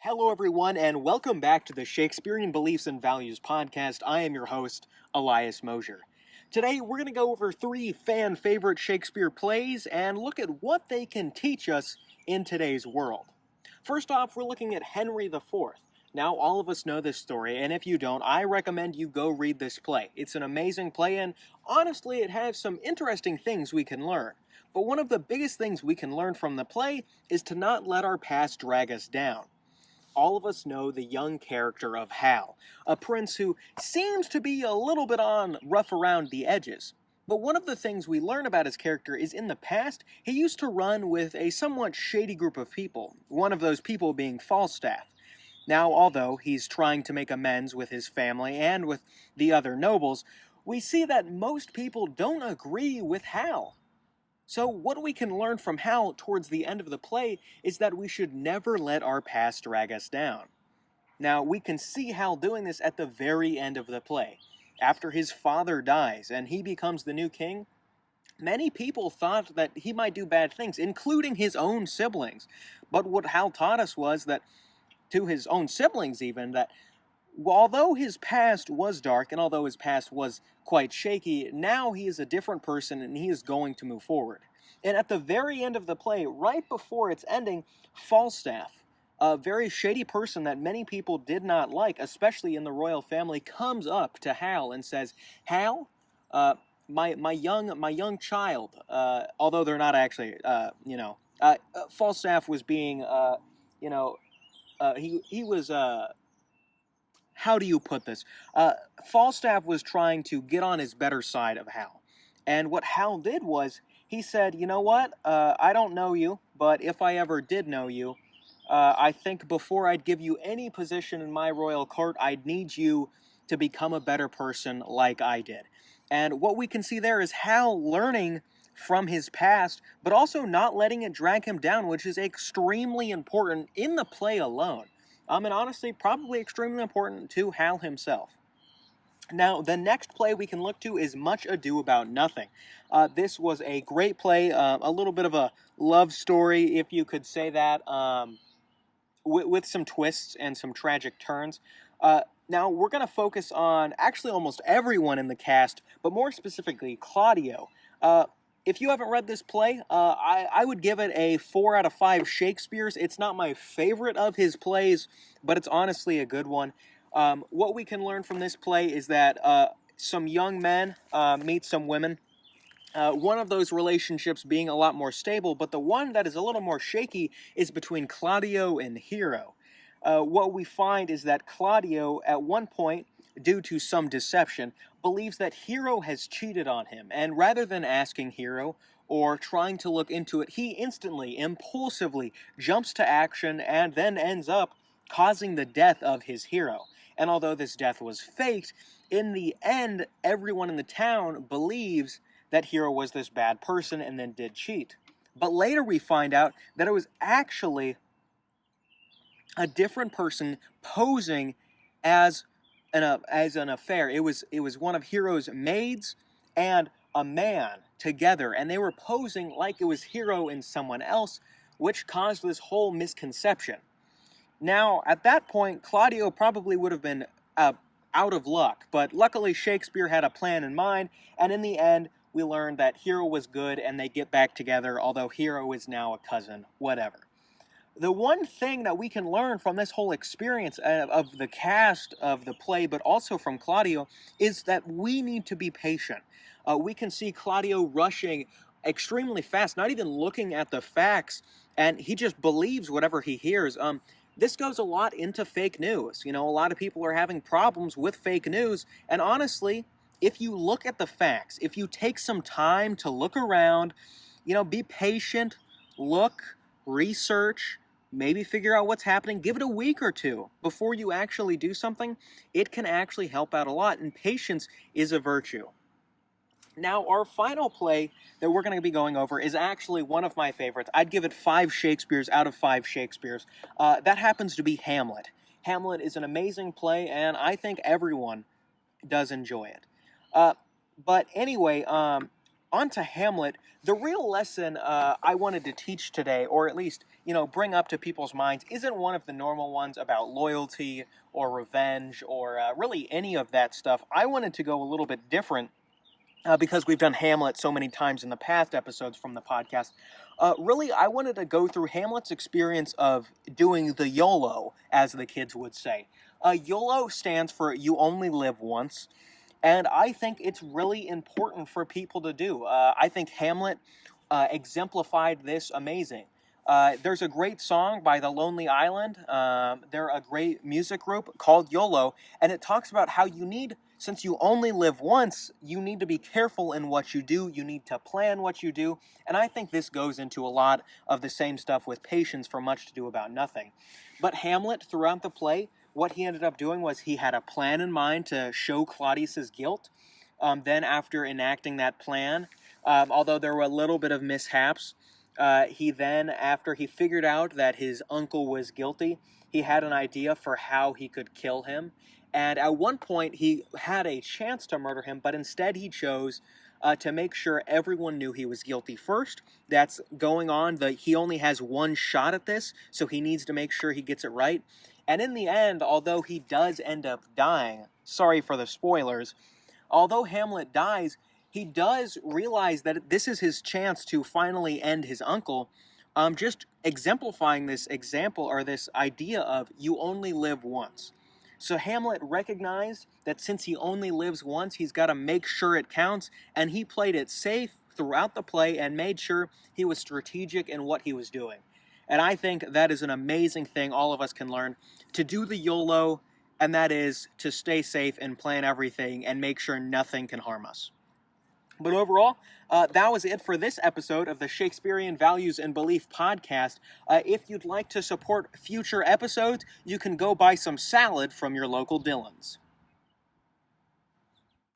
Hello, everyone, and welcome back to the Shakespearean Beliefs and Values podcast. I am your host, Elias Mosier. Today, we're going to go over 3 fan-favorite Shakespeare plays and look at what they can teach us in today's world. First off, we're looking at Henry IV. Now, all of us know this story, and if you don't, I recommend you go read this play. It's an amazing play, and honestly, it has some interesting things we can learn. But one of the biggest things we can learn from the play is to not let our past drag us down. All of us know the young character of Hal, a prince who seems to be a little bit rough around the edges. But one of the things we learn about his character is in the past, he used to run with a somewhat shady group of people, one of those people being Falstaff. Now, although he's trying to make amends with his family and with the other nobles, we see that most people don't agree with Hal. So what we can learn from Hal towards the end of the play is that we should never let our past drag us down. Now, we can see Hal doing this at the very end of the play. After his father dies and he becomes the new king, many people thought that he might do bad things, including his own siblings. But what Hal taught us was that, to his own siblings even, that although his past was dark and although his past was quite shaky, now he is a different person and he is going to move forward. And at the very end of the play, right before its ending, Falstaff, a very shady person that many people did not like, especially in the royal family, comes up to Hal and says, "Hal, my young child," although they're not actually, Falstaff was being, he was, how do you put this? Falstaff was trying to get on his better side of Hal. And what Hal did was, he said, "You know what? I don't know you, but if I ever did know you, I think before I'd give you any position in my royal court, I'd need you to become a better person like I did." And what we can see there is Hal learning from his past, but also not letting it drag him down, which is extremely important in the play alone. And honestly, probably extremely important to Hal himself. Now, the next play we can look to is Much Ado About Nothing. This was a great play, a little bit of a love story, if you could say that, with some twists and some tragic turns. Now, we're going to focus on actually almost everyone in the cast, but more specifically, Claudio. If you haven't read this play, I would give it a 4 out of 5 Shakespeare's. It's not my favorite of his plays, but it's honestly a good one. What we can learn from this play is that some young men meet some women. One of those relationships being a lot more stable, but the one that is a little more shaky is between Claudio and Hero. What we find is that Claudio, at one point, due to some deception, believes that Hero has cheated on him, and rather than asking Hero or trying to look into it, he instantly, impulsively jumps to action and then ends up causing the death of his hero. And although this death was faked, in the end, everyone in the town believes that Hero was this bad person and then did cheat. But later we find out that it was actually a different person posing as an affair. It was one of Hero's maids and a man together, and they were posing like it was Hero and someone else, which caused this whole misconception. Now, at that point, Claudio probably would have been out of luck, but luckily Shakespeare had a plan in mind, and in the end, we learned that Hero was good and they get back together, although Hero is now a cousin, whatever. The one thing that we can learn from this whole experience of the cast of the play, but also from Claudio, is that we need to be patient. We can see Claudio rushing extremely fast, not even looking at the facts, and he just believes whatever he hears. This goes a lot into fake news. You know, a lot of people are having problems with fake news, and honestly, if you look at the facts, if you take some time to look around, be patient, look, research, maybe figure out what's happening, give it a week or two before you actually do something, it can actually help out a lot, and patience is a virtue. Now, our final play that we're going to be going over is actually one of my favorites. I'd give it 5 Shakespeare's out of 5 Shakespeare's. That happens to be Hamlet. Hamlet is an amazing play, and I think everyone does enjoy it. But anyway, on to Hamlet. The real lesson I wanted to teach today, or at least bring up to people's minds isn't one of the normal ones about loyalty or revenge or really any of that stuff. I wanted to go a little bit different because we've done Hamlet so many times in the past episodes from the podcast. Really, I wanted to go through Hamlet's experience of doing the YOLO, as the kids would say. YOLO stands for You Only Live Once, and I think it's really important for people to do. I think Hamlet exemplified this amazing. There's a great song by The Lonely Island. They're a great music group called YOLO, and it talks about how since you only live once, you need to be careful in what you do. You need to plan what you do. And I think this goes into a lot of the same stuff with patience for much to do about nothing. But Hamlet, throughout the play, what he ended up doing was he had a plan in mind to show Claudius's guilt. Then after enacting that plan, although there were a little bit of mishaps, he then, after he figured out that his uncle was guilty, he had an idea for how he could kill him. And at one point, he had a chance to murder him, but instead he chose to make sure everyone knew he was guilty first. That's going on. He only has one shot at this, so he needs to make sure he gets it right. And in the end, although he does end up dying, sorry for the spoilers, although Hamlet dies, he does realize that this is his chance to finally end his uncle, just exemplifying this example or this idea of you only live once. So Hamlet recognized that since he only lives once, he's got to make sure it counts, and he played it safe throughout the play and made sure he was strategic in what he was doing. And I think that is an amazing thing all of us can learn, to do the YOLO, and that is to stay safe and plan everything and make sure nothing can harm us. But overall, that was it for this episode of the Shakespearean Values and Belief podcast. If you'd like to support future episodes, you can go buy some salad from your local Dillons.